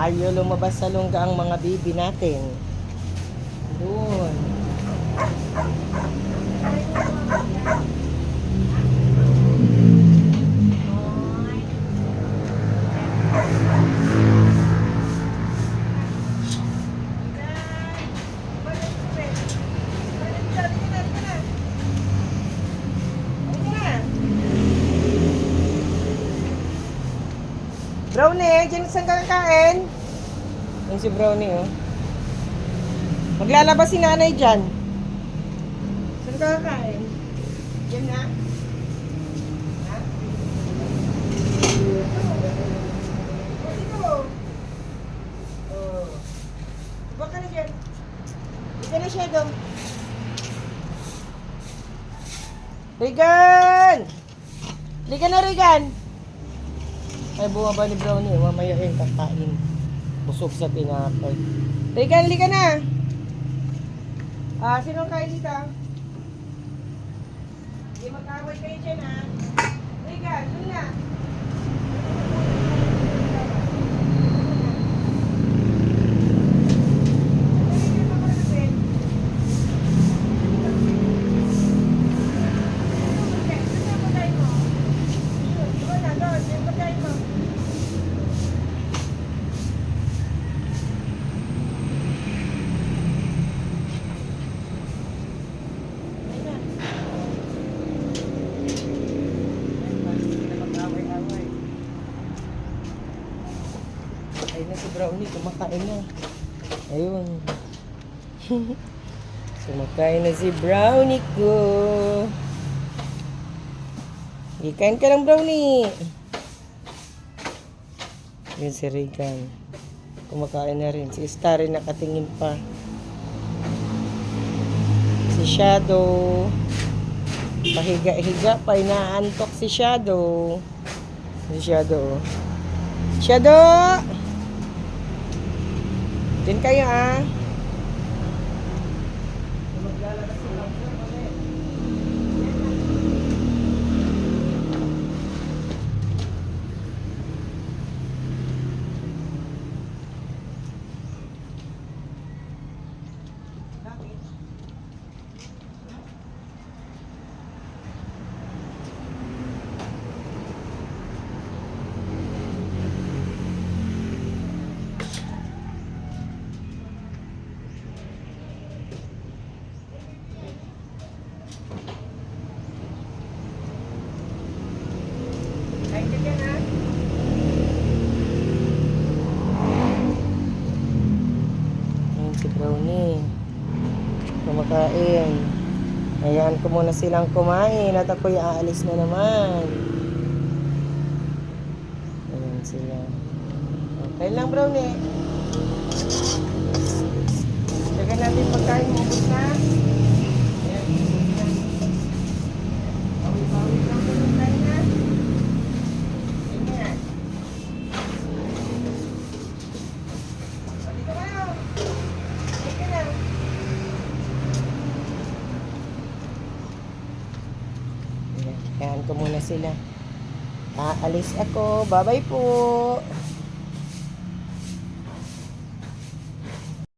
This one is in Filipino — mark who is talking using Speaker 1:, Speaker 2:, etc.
Speaker 1: Ayaw lumabas sa lungga ang mga bibi natin. Doon. Brownie, dyan saan ka kakain? Yung si Brownie, oh. Maglalabas si nanay dyan. Saan ka kakain? Dyan na? Ha? Dito. Oh. Iba ka na dyan. Iba na siya daw. Regan! Liga na, Regan! Ay, bumaba ni Brownie. Mamaya yung kakain. Busog sa tinapay. Regan, liga na! Sino kain dito? Hindi mag-away kayo dyan, ha? Regan, dun na! Ayun na si Brownie, kumakain na. Ayun. Kumakain na si Brownie ko. Ikain ka lang, Brownie. Yun si Regan. Kumakain na rin. Si Star rin nakatingin pa. Si Shadow. Pahiga-higa pa. Inaantok si Shadow. Si Shadow. Shadow! Din kayo, ah. Kain ka dyan, ha? Ayan si Brownie. Kumakain. Ayan ko muna silang kumain at ako'y aalis na naman. Ayan sila. Okay lang, Brownie. Lagyan natin pagkain mo. Ubus na. Ayan. Bawi-bawi lang po yung kain na. Ayan. Dito kayo. Dito na. Ayan ko muna sila. Aalis ako. Bye-bye po.